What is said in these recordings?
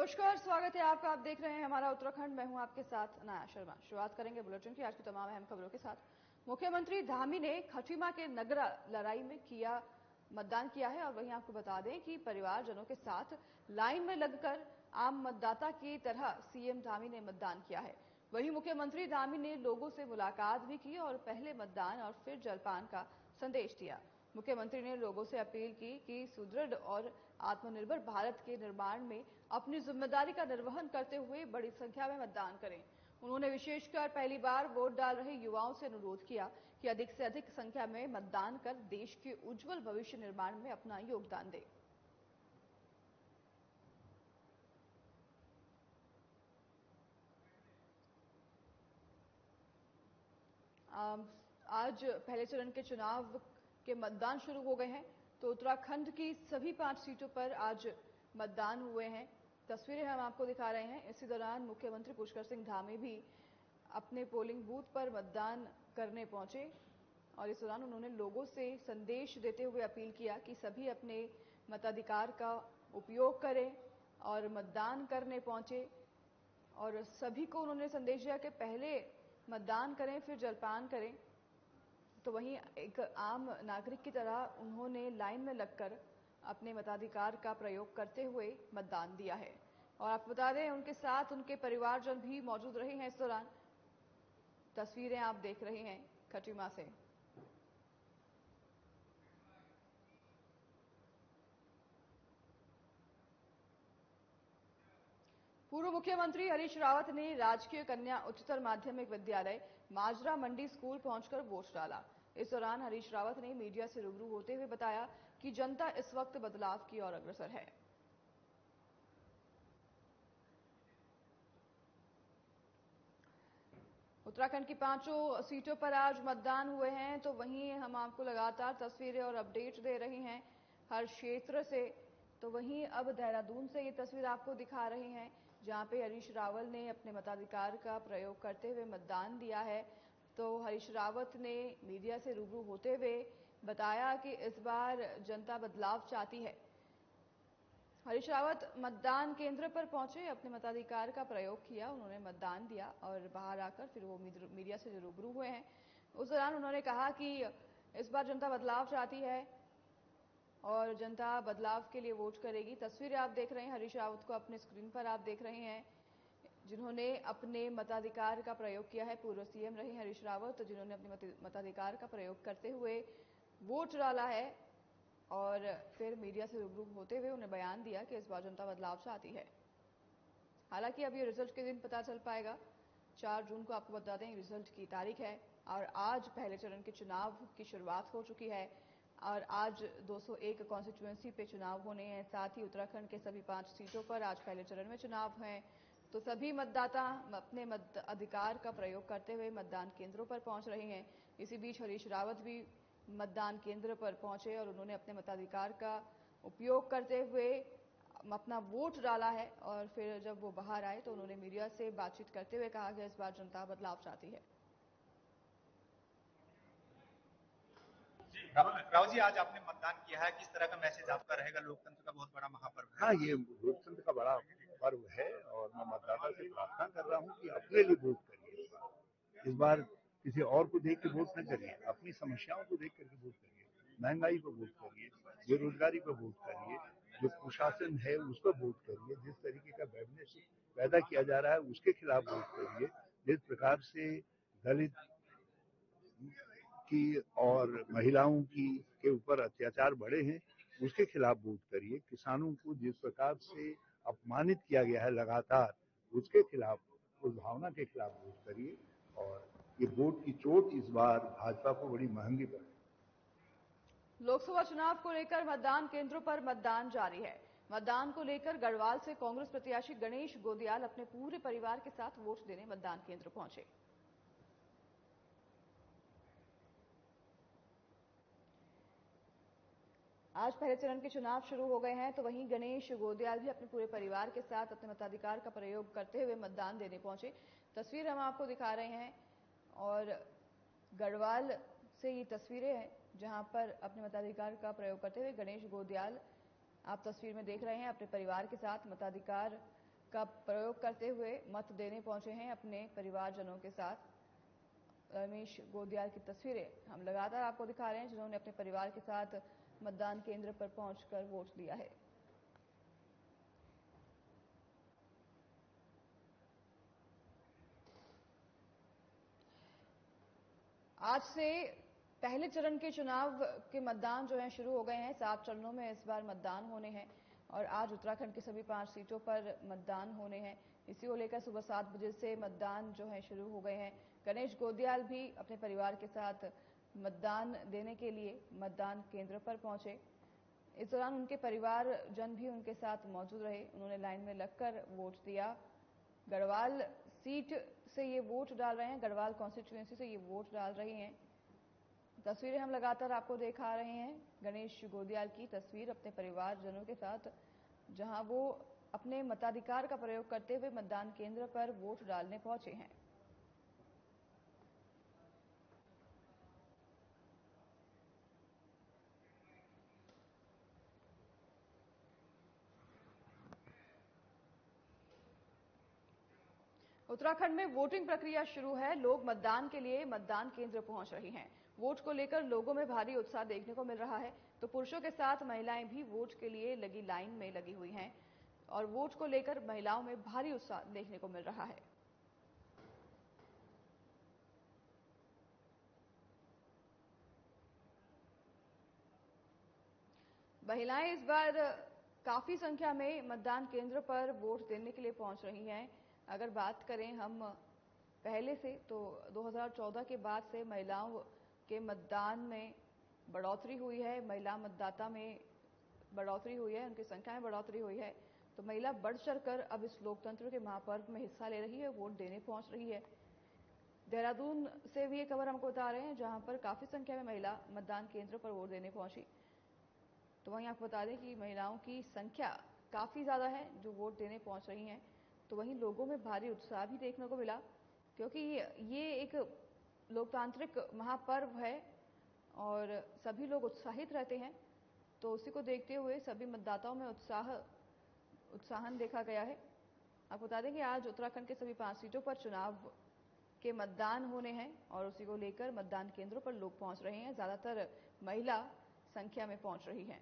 नमस्कार, स्वागत है आपका। आप देख रहे हैं हमारा उत्तराखंड। मैं हूं आपके साथ अनाया शर्मा। शुरुआत करेंगे बुलेटिन की आज की तमाम अहम खबरों के साथ। मुख्यमंत्री धामी ने खटीमा के नगरा लड़ाई में मतदान किया है और वहीं आपको बता दें कि परिवारजनों के साथ लाइन में लगकर आम मतदाता की तरह सीएम धामी ने मतदान किया है। वहीं मुख्यमंत्री धामी ने लोगों से मुलाकात भी की और पहले मतदान और फिर जलपान का संदेश दिया। मुख्यमंत्री ने लोगों से अपील की कि सुदृढ़ और आत्मनिर्भर भारत के निर्माण में अपनी जिम्मेदारी का निर्वहन करते हुए बड़ी संख्या में मतदान करें। उन्होंने विशेषकर पहली बार वोट डाल रहे युवाओं से अनुरोध किया कि अधिक से अधिक संख्या में मतदान कर देश के उज्जवल भविष्य निर्माण में अपना योगदान दें। आज पहले चरण के चुनाव के मतदान शुरू हो गए हैं, तो उत्तराखंड की सभी 5 सीटों पर आज मतदान हुए हैं। तस्वीरें हम आपको दिखा रहे हैं। इसी दौरान मुख्यमंत्री पुष्कर सिंह धामी भी अपने पोलिंग बूथ पर मतदान करने पहुंचे और इस दौरान उन्होंने लोगों से संदेश देते हुए अपील किया कि सभी अपने मताधिकार का उपयोग करें और मतदान करने पहुंचे। और सभी को उन्होंने संदेश दिया कि पहले मतदान करें फिर जलपान करें। तो वहीं एक आम नागरिक की तरह उन्होंने लाइन में लगकर अपने मताधिकार का प्रयोग करते हुए मतदान दिया है। और आपको बता दें उनके साथ उनके परिवारजन भी मौजूद रहे हैं। इस दौरान तस्वीरें आप देख रहे हैं खटीमा से। पूर्व मुख्यमंत्री हरीश रावत ने राजकीय कन्या उच्चतर माध्यमिक विद्यालय माजरा मंडी स्कूल पहुंचकर वोट डाला। इस दौरान हरीश रावत ने मीडिया से रूबरू होते हुए बताया कि जनता इस वक्त बदलाव की ओर अग्रसर है। उत्तराखंड की 5 सीटों पर आज मतदान हुए हैं, तो वहीं हम आपको लगातार तस्वीरें और अपडेट दे रहे हैं हर क्षेत्र से। तो वहीं अब देहरादून से ये तस्वीर आपको दिखा रहे हैं जहां पे हरीश रावत ने अपने मताधिकार का प्रयोग करते हुए मतदान दिया है। तो हरीश रावत ने मीडिया से रूबरू होते हुए बताया कि इस बार जनता बदलाव चाहती है। हरीश रावत मतदान केंद्र पर पहुंचे, अपने मताधिकार का प्रयोग किया, उन्होंने मतदान दिया और बाहर आकर फिर वो मीडिया से रूबरू हुए हैं। उस दौरान उन्होंने कहा कि इस बार जनता बदलाव चाहती है और जनता बदलाव के लिए वोट करेगी। तस्वीरें आप देख रहे हैं हरीश रावत को अपने स्क्रीन पर आप देख रहे हैं, जिन्होंने अपने मताधिकार का प्रयोग किया है। पूर्व सीएम रहे हरीश रावत, जिन्होंने अपने मताधिकार का प्रयोग करते हुए वोट डाला है और फिर मीडिया से रूबरू होते हुए उन्हें बयान दिया कि इस बार जनता बदलाव चाहती है। हालांकि अब ये रिजल्ट के दिन पता चल पाएगा। 4 जून को आपको बता दें रिजल्ट की तारीख है और आज पहले चरण के चुनाव की शुरुआत हो चुकी है और आज 201 कॉन्स्टिट्यूएंसी पे चुनाव होने हैं। साथ ही उत्तराखंड के सभी 5 सीटों पर आज पहले चरण में चुनाव हैं। तो सभी मतदाता अपने मताधिकार का प्रयोग करते हुए मतदान केंद्रों पर पहुंच रहे हैं। इसी बीच हरीश रावत भी मतदान केंद्र पर पहुंचे और उन्होंने अपने मताधिकार का उपयोग करते हुए अपना वोट डाला है और फिर जब वो बाहर आए तो उन्होंने मीडिया से बातचीत करते हुए कहा कि इस बार जनता बदलाव चाहती है। राव जी, आज आपने मतदान किया है, किस तरह का मैसेज आपका रहेगा? लोकतंत्र का बहुत बड़ा महापर्व है। हाँ, ये लोकतंत्र का बड़ा पर्व है और मैं मतदाता से प्रार्थना कर रहा हूँ कि अपने लिए वोट करिए। इस बार किसी और को देख के वोट न करिए, अपनी समस्याओं को देख करके वोट करिए। महंगाई पर वोट करिए, बेरोजगारी पर वोट करिए, जो कुशासन है उस पर वोट करिए, जिस तरीके का बिजनेस पैदा किया जा रहा है उसके खिलाफ वोट करिए, जिस प्रकार से दलित की और महिलाओं की के ऊपर अत्याचार बढ़े हैं उसके खिलाफ वोट करिए। किसानों को जिस प्रकार से अपमानित किया गया है लगातार, उसके खिलाफ, उस भावना के खिलाफ वोट करिए। और ये वोट की चोट इस बार भाजपा को बड़ी महंगी पड़ी। लोकसभा चुनाव को लेकर मतदान केंद्रों पर मतदान जारी है। मतदान को लेकर गढ़वाल से कांग्रेस प्रत्याशी गणेश गोदियाल अपने पूरे परिवार के साथ वोट देने मतदान केंद्र पहुंचे। आज पहले चरण के चुनाव शुरू हो गए हैं, तो वहीं गणेश गोदियाल भी अपने पूरे परिवार के साथ अपने मताधिकार का प्रयोग करते हुए मतदान देने पहुंचे। तस्वीर हम आपको दिखा रहे हैं और गढ़वाल से ये तस्वीरें हैं जहां पर अपने मताधिकार का प्रयोग करते हुए गणेश गोदियाल आप तस्वीर में देख रहे हैं अपने परिवार के साथ मताधिकार का प्रयोग करते हुए मत देने पहुंचे हैं अपने परिवारजनों के साथ। रमेश गोदियाल की तस्वीरें हम लगातार आपको दिखा रहे हैं, जिन्होंने अपने परिवार के साथ मतदान केंद्र पर पहुंचकर वोट दिया है। आज से पहले चरण के चुनाव के मतदान जो है शुरू हो गए हैं। 7 चरणों में इस बार मतदान होने हैं और आज उत्तराखंड की सभी 5 सीटों पर मतदान होने हैं। इसी को लेकर सुबह 7 बजे से मतदान जो है शुरू हो गए हैं। गणेश गोदियाल भी अपने परिवार के साथ मतदान देने के लिए मतदान केंद्र पर पहुंचे। इस दौरान उनके परिवारजन भी उनके साथ मौजूद रहे। उन्होंने लाइन में लगकर वोट दिया। गढ़वाल सीट से ये वोट डाल रहे हैं, गढ़वाल कॉन्स्टिट्यूएंसी से ये वोट डाल रही हैं। तस्वीरें हम लगातार आपको दिखा रहे हैं। गणेश गोदियाल की तस्वीर अपने परिवारजनों के साथ, जहां वो अपने मताधिकार का प्रयोग करते हुए मतदान केंद्र पर वोट डालने पहुंचे हैं। उत्तराखंड में वोटिंग प्रक्रिया शुरू है। लोग मतदान के लिए मतदान केंद्र पहुंच रहे हैं। वोट को लेकर लोगों में भारी उत्साह देखने को मिल रहा है। तो पुरुषों के साथ महिलाएं भी वोट के लिए लगी लाइन में लगी हुई हैं और वोट को लेकर महिलाओं में भारी उत्साह देखने को मिल रहा है। महिलाएं इस बार काफी संख्या में मतदान केंद्र पर वोट देने के लिए पहुंच रही हैं। अगर बात करें हम पहले से, तो 2014 के बाद से महिलाओं के मतदान में बढ़ोतरी हुई है। महिला मतदाता में बढ़ोतरी हुई है, उनकी संख्या में बढ़ोतरी हुई है। तो महिला बढ़ चढ़कर अब इस लोकतंत्र के महापर्व में हिस्सा ले रही है, वोट देने पहुंच रही है। देहरादून से भी ये खबर हमको बता रहे हैं, जहां पर काफी संख्या में महिला मतदान केंद्र पर वोट देने पहुंची। तो वहीं आपको बता दें कि महिलाओं की संख्या काफी ज्यादा है जो वोट देने पहुंच रही हैं। तो वहीं लोगों में भारी उत्साह भी देखने को मिला, क्योंकि ये एक लोकतांत्रिक महापर्व है और सभी लोग उत्साहित रहते हैं। तो उसी को देखते हुए सभी मतदाताओं में उत्साहन देखा गया है। आपको बता दें कि आज उत्तराखंड के सभी 5 सीटों पर चुनाव के मतदान होने हैं और उसी को लेकर मतदान केंद्रों पर लोग पहुंच रहे हैं। ज्यादातर महिला संख्या में पहुंच रही हैं।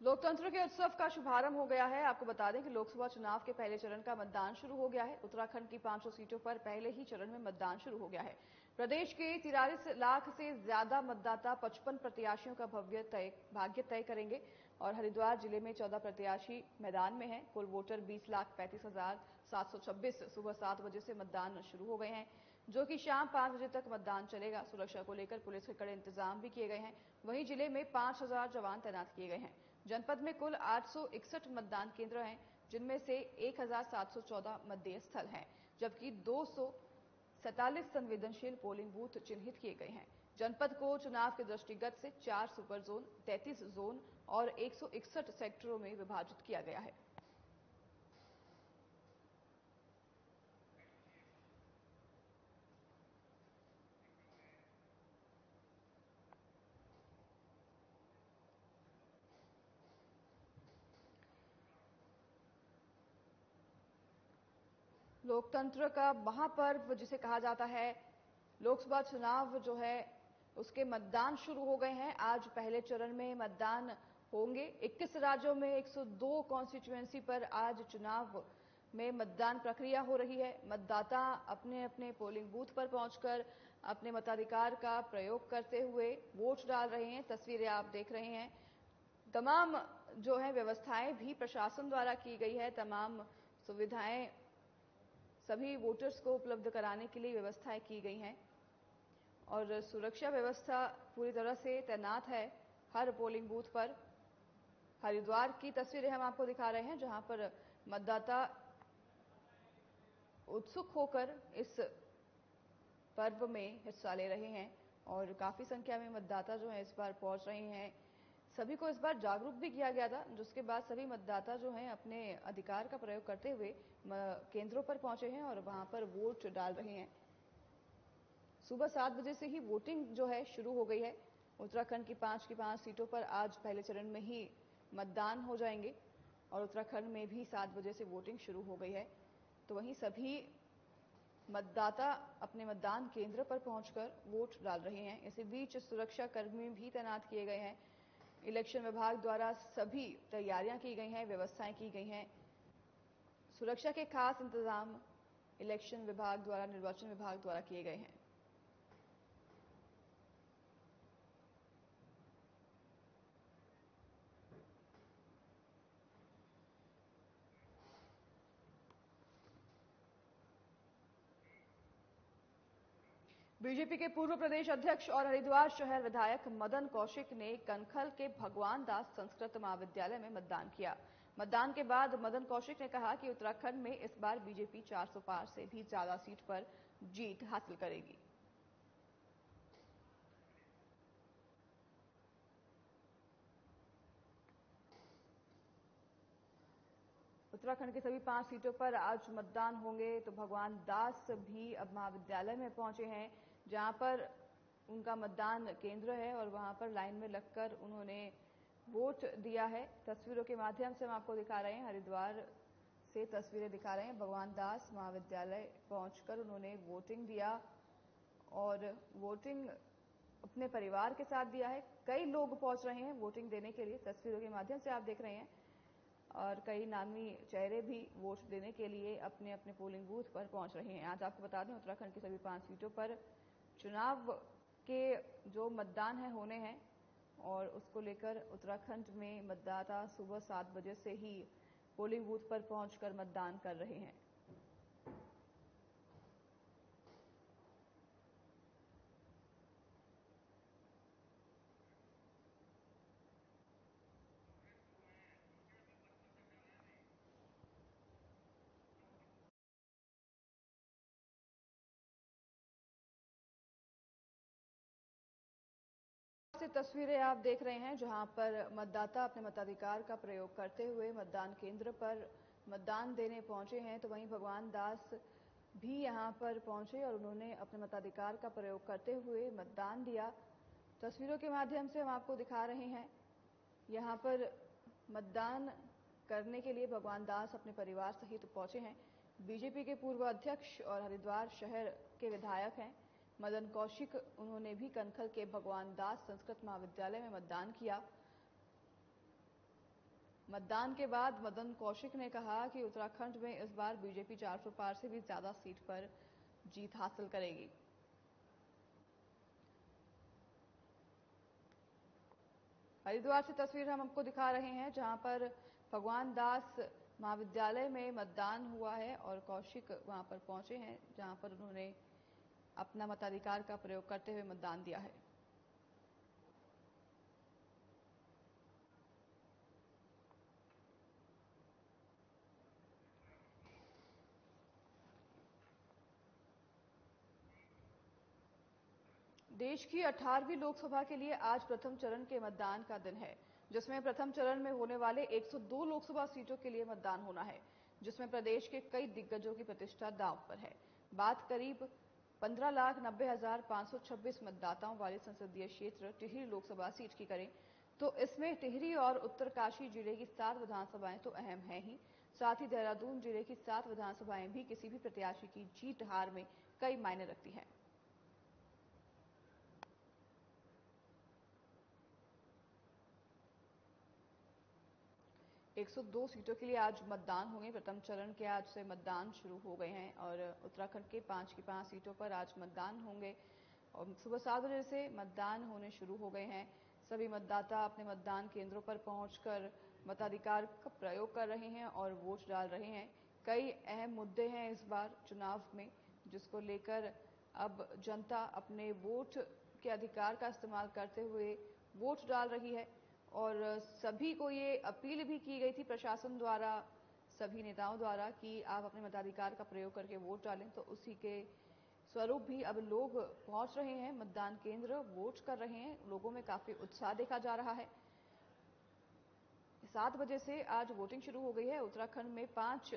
लोकतंत्र के उत्सव का शुभारंभ हो गया है। आपको बता दें कि लोकसभा चुनाव के पहले चरण का मतदान शुरू हो गया है। उत्तराखंड की 500 सीटों पर पहले ही चरण में मतदान शुरू हो गया है। प्रदेश के 43 लाख से ज्यादा मतदाता 55 प्रत्याशियों का भाग्य तय करेंगे और हरिद्वार जिले में 14 प्रत्याशी मैदान में हैं। कुल वोटर 20,35,726 सुबह 7 बजे से मतदान शुरू हो गए हैं, जो कि शाम 5 बजे तक मतदान चलेगा। सुरक्षा को लेकर पुलिस के कड़े इंतजाम भी किए गए हैं। वहीं जिले में 5,000 जवान तैनात किए गए हैं। जनपद में कुल 861 मतदान केंद्र हैं, जिनमें से 1,714 मतदेय स्थल हैं, जबकि 247 संवेदनशील पोलिंग बूथ चिन्हित किए गए हैं। जनपद को चुनाव के दृष्टिगत से 4 सुपर जोन, 33 जोन और 161 सेक्टरों में विभाजित किया गया है। लोकतंत्र का महापर्व जिसे कहा जाता है, लोकसभा चुनाव जो है उसके मतदान शुरू हो गए हैं। आज पहले चरण में मतदान होंगे। 21 राज्यों में 102 कॉन्स्टिट्यूएंसी पर आज चुनाव में मतदान प्रक्रिया हो रही है। मतदाता अपने अपने पोलिंग बूथ पर पहुंचकर अपने मताधिकार का प्रयोग करते हुए वोट डाल रहे हैं। तस्वीरें आप देख रहे हैं। तमाम जो है व्यवस्थाएं भी प्रशासन द्वारा की गई है। तमाम सुविधाएं सभी वोटर्स को उपलब्ध कराने के लिए व्यवस्थाएं की गई हैं और सुरक्षा व्यवस्था पूरी तरह से तैनात है हर पोलिंग बूथ पर। हरिद्वार की तस्वीरें हम आपको दिखा रहे हैं, जहां पर मतदाता उत्सुक होकर इस पर्व में हिस्सा ले रहे हैं और काफी संख्या में मतदाता जो है इस बार पहुंच रहे हैं। सभी को इस बार जागरूक भी किया गया था, जिसके बाद सभी मतदाता जो हैं अपने अधिकार का प्रयोग करते हुए केंद्रों पर पहुंचे हैं और वहां पर वोट डाल रहे हैं। सुबह 7 बजे से ही वोटिंग जो है शुरू हो गई है। उत्तराखंड की 5 सीटों पर आज पहले चरण में ही मतदान हो जाएंगे और उत्तराखंड में भी 7 बजे से वोटिंग शुरू हो गई है। तो वहीं सभी मतदाता अपने मतदान केंद्र पर पहुंचकर वोट डाल रहे हैं। इसी बीच सुरक्षा कर्मी भी तैनात किए गए हैं। इलेक्शन विभाग द्वारा सभी तैयारियां की गई हैं, व्यवस्थाएं की गई हैं। सुरक्षा के खास इंतजाम इलेक्शन विभाग द्वारा, निर्वाचन विभाग द्वारा किए गए हैं। बीजेपी के पूर्व प्रदेश अध्यक्ष और हरिद्वार शहर विधायक मदन कौशिक ने कनखल के भगवान दास संस्कृत महाविद्यालय में मतदान किया। मतदान के बाद मदन कौशिक ने कहा कि उत्तराखंड में इस बार बीजेपी 400 पार से भी ज्यादा सीट पर जीत हासिल करेगी। उत्तराखंड की सभी 5 सीटों पर आज मतदान होंगे। तो भगवान दास भी अब महाविद्यालय में पहुंचे हैं, जहां पर उनका मतदान केंद्र है और वहां पर लाइन में लगकर उन्होंने वोट दिया है। तस्वीरों के माध्यम से हम आपको दिखा रहे हैं, हरिद्वार से तस्वीरें दिखा रहे हैं। भगवान दास महाविद्यालय पहुंचकर उन्होंने वोटिंग दिया और वोटिंग अपने परिवार के साथ दिया है। कई लोग पहुंच रहे हैं वोटिंग देने के लिए, तस्वीरों के माध्यम से आप देख रहे हैं। और कई नामी चेहरे भी वोट देने के लिए अपने अपने पोलिंग बूथ पर पहुंच रहे हैं। आज आपको बता दें, उत्तराखंड की सभी 5 सीटों पर चुनाव के जो मतदान है होने हैं और उसको लेकर उत्तराखंड में मतदाता सुबह 7 बजे से ही पोलिंग बूथ पर पहुंचकर मतदान कर रहे हैं। से तस्वीरें आप देख रहे हैं, जहां पर मतदाता अपने मताधिकार का प्रयोग करते हुए मतदान केंद्र पर मतदान देने पहुंचे हैं। तो वहीं भगवान दास भी यहां पर पहुंचे और उन्होंने अपने मताधिकार का प्रयोग करते हुए मतदान दिया। तस्वीरों के माध्यम से हम आपको दिखा रहे हैं, यहां पर मतदान करने के लिए भगवान दास अपने परिवार सहित पहुंचे हैं। बीजेपी के पूर्व अध्यक्ष और हरिद्वार शहर के विधायक हैं मदन कौशिक, उन्होंने भी कनखल के भगवान दास संस्कृत महाविद्यालय में मतदान किया। मतदान के बाद मदन कौशिक ने कहा कि उत्तराखंड में इस बार बीजेपी 400 पार से भी ज्यादा सीट पर जीत हासिल करेगी। हरिद्वार से तस्वीर हम आपको दिखा रहे हैं, जहां पर भगवान दास महाविद्यालय में मतदान हुआ है और कौशिक वहां पर पहुंचे हैं, जहां पर उन्होंने अपना मताधिकार का प्रयोग करते हुए मतदान दिया है। देश की 18वीं लोकसभा के लिए आज प्रथम चरण के मतदान का दिन है, जिसमें प्रथम चरण में होने वाले 102 लोकसभा सीटों के लिए मतदान होना है, जिसमें प्रदेश के कई दिग्गजों की प्रतिष्ठा दांव पर है। बात करीब 15,90,526 मतदाताओं वाले संसदीय क्षेत्र टिहरी लोकसभा सीट की करें तो इसमें टिहरी और उत्तरकाशी जिले की 7 विधानसभाएं तो अहम है ही, साथ ही देहरादून जिले की 7 विधानसभाएं भी किसी भी प्रत्याशी की जीत हार में कई मायने रखती हैं। एक 102 सीटों के लिए आज मतदान होंगे। प्रथम चरण के आज से मतदान शुरू हो गए हैं और उत्तराखंड के 5 की 5 सीटों पर आज मतदान होंगे और सुबह 7 बजे से मतदान होने शुरू हो गए हैं। सभी मतदाता अपने मतदान केंद्रों पर पहुंचकर मताधिकार का प्रयोग कर रहे हैं और वोट डाल रहे हैं। कई अहम मुद्दे हैं इस बार चुनाव में, जिसको लेकर अब जनता अपने वोट के अधिकार का इस्तेमाल करते हुए वोट डाल रही है और सभी को ये अपील भी की गई थी प्रशासन द्वारा, सभी नेताओं द्वारा, कि आप अपने मताधिकार का प्रयोग करके वोट डालें। तो उसी के स्वरूप भी अब लोग पहुंच रहे हैं मतदान केंद्र, वोट कर रहे हैं। लोगों में काफी उत्साह देखा जा रहा है। 7 बजे से आज वोटिंग शुरू हो गई है। उत्तराखंड में 5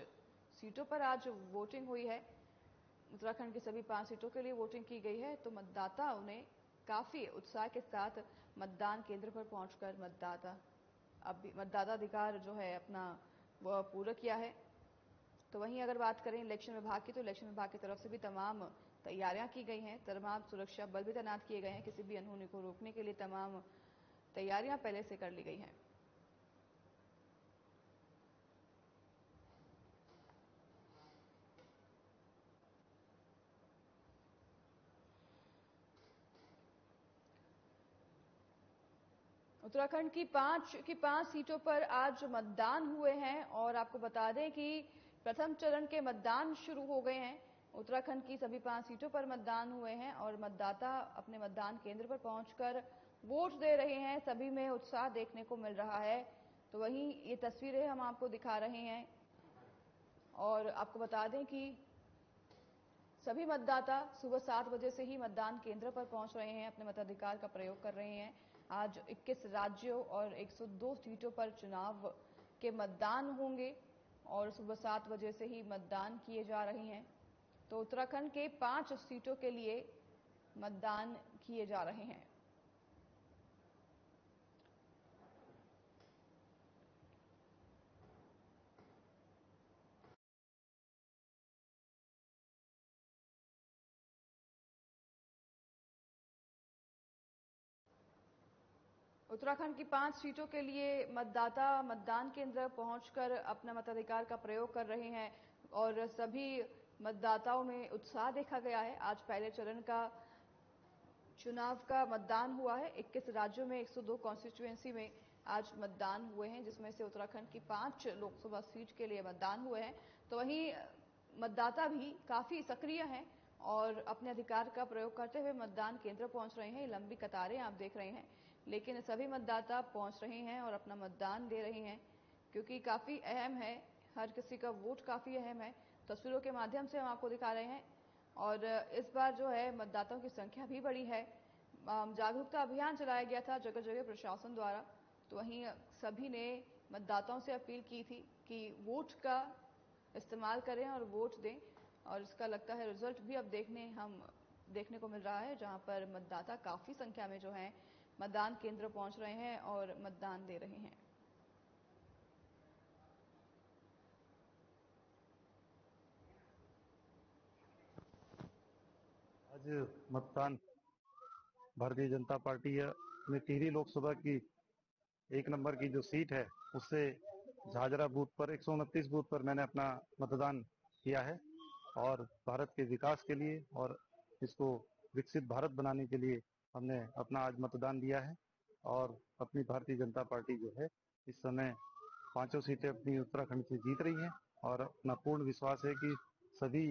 सीटों पर आज वोटिंग हुई है। उत्तराखंड की सभी 5 सीटों के लिए वोटिंग की गई है, तो मतदाताओं ने काफी उत्साह के साथ मतदान केंद्र पर पहुंचकर मतदाता अधिकार जो है अपना वह पूरा किया है। तो वहीं अगर बात करें इलेक्शन विभाग की, तो इलेक्शन विभाग की तरफ से भी तमाम तैयारियां की गई हैं, तमाम सुरक्षा बल भी तैनात किए गए हैं। किसी भी अनहोनी को रोकने के लिए तमाम तैयारियां पहले से कर ली गई हैं। उत्तराखंड की पांच सीटों पर आज मतदान हुए हैं और आपको बता दें कि प्रथम चरण के मतदान शुरू हो गए हैं। उत्तराखंड की सभी 5 सीटों पर मतदान हुए हैं और मतदाता अपने मतदान केंद्र पर पहुंचकर वोट दे रहे हैं। सभी में उत्साह देखने को मिल रहा है। तो वहीं ये तस्वीरें हम आपको दिखा रहे हैं और आपको बता दें कि सभी मतदाता सुबह 7 बजे से ही मतदान केंद्र पर पहुंच रहे हैं, अपने मताधिकार का प्रयोग कर रहे हैं। आज 21 राज्यों और 102 सीटों पर चुनाव के मतदान होंगे और सुबह 7 बजे से ही मतदान किए जा रहे हैं। तो उत्तराखंड के 5 सीटों के लिए मतदान किए जा रहे हैं। उत्तराखंड की 5 सीटों के लिए मतदाता मतदान केंद्र पहुंचकर अपना मताधिकार का प्रयोग कर रहे हैं और सभी मतदाताओं में उत्साह देखा गया है। आज पहले चरण का चुनाव का मतदान हुआ है। 21 राज्यों में 102 कॉन्स्टिट्यूएंसी में आज मतदान हुए हैं, जिसमें से उत्तराखंड की 5 लोकसभा सीट के लिए मतदान हुए हैं। तो वहीं मतदाता भी काफी सक्रिय हैं और अपने अधिकार का प्रयोग करते हुए मतदान केंद्र पहुंच रहे हैं। लंबी कतारें आप देख रहे हैं, लेकिन सभी मतदाता पहुंच रहे हैं और अपना मतदान दे रहे हैं, क्योंकि काफी अहम है, हर किसी का वोट काफी अहम है। तस्वीरों के माध्यम से हम आपको दिखा रहे हैं और इस बार जो है मतदाताओं की संख्या भी बढ़ी है। जागरूकता अभियान चलाया गया था जगह जगह प्रशासन द्वारा। तो वहीं सभी ने मतदाताओं से अपील की थी कि वोट का इस्तेमाल करें और वोट दें और इसका लगता है रिजल्ट भी अब देखने को मिल रहा है, जहां पर मतदाता काफी संख्या में जो है मतदान केंद्र पहुंच रहे हैं और मतदान दे रहे हैं। आज मतदान भारतीय जनता पार्टी में टिहरी लोकसभा की 1 नंबर की जो सीट है, उससे झाझरा बूथ पर 129 बूथ पर मैंने अपना मतदान किया है और भारत के विकास के लिए और इसको विकसित भारत बनाने के लिए हमने अपना आज मतदान दिया है। और अपनी भारतीय जनता पार्टी जो है इस समय 5 सीटें अपनी उत्तराखंड से जीत रही हैं और अपना पूर्ण विश्वास है कि सभी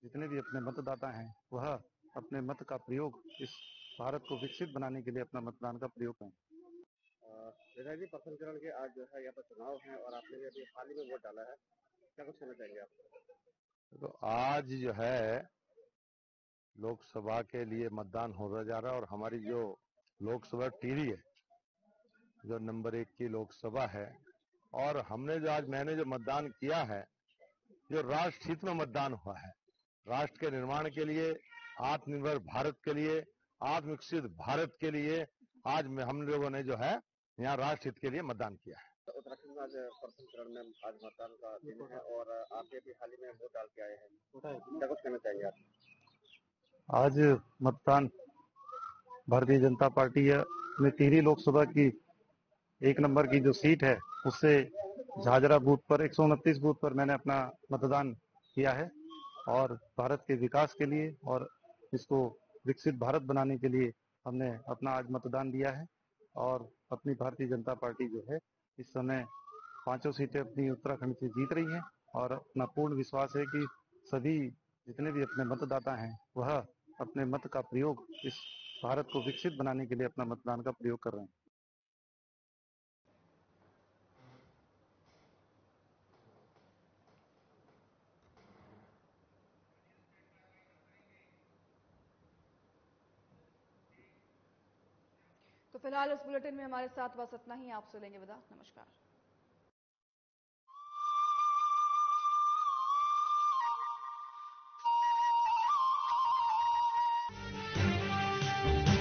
जितने भी अपने मतदाता हैं वह अपने मत का प्रयोग इस भारत को विकसित बनाने के लिए अपना मतदान का प्रयोग करें। विधायक जी, प्रथम चरण के आज जो है यहाँ पर चुनाव है और आपने भी अभी हाल ही में वोट डाला है, क्या कुछ कहना चाहेंगे आप? तो आज जो है लोकसभा के लिए मतदान होने जा रहा है और हमारी जो लोकसभा टिहरी है, जो नंबर 1 की लोकसभा है, और मैंने जो मतदान किया है, जो राष्ट्र हित में मतदान हुआ है, राष्ट्र के निर्माण के लिए, आत्मनिर्भर भारत के लिए, आत्मविकसित भारत के लिए आज हम लोगों ने जो है यहाँ राष्ट्र हित के लिए मतदान किया है। तो उत्तराखंड में आज प्रथम चरण में आज मतदान का दिन है और आप भी हाल ही में वोट डाल के आए हैं, क्या कुछ कहना चाहेंगे आप? आज मतदान भारतीय जनता पार्टी में टिहरी लोकसभा की 1 नंबर की जो सीट है, उससे झाझरा बूथ पर 129 बूथ पर मैंने अपना मतदान किया है और भारत के विकास के लिए और इसको विकसित भारत बनाने के लिए हमने अपना आज मतदान दिया है। और अपनी भारतीय जनता पार्टी जो है इस समय 5 सीटें अपनी उत्तराखंड से जीत रही हैं और अपना पूर्ण विश्वास है कि सभी जितने भी अपने मतदाता हैं वह अपने मत का प्रयोग इस भारत को विकसित बनाने के लिए अपना मतदान का प्रयोग कर रहे हैं। तो फिलहाल इस बुलेटिन में हमारे साथ बस इतना ही। आपसे लेंगे विदा। नमस्कार।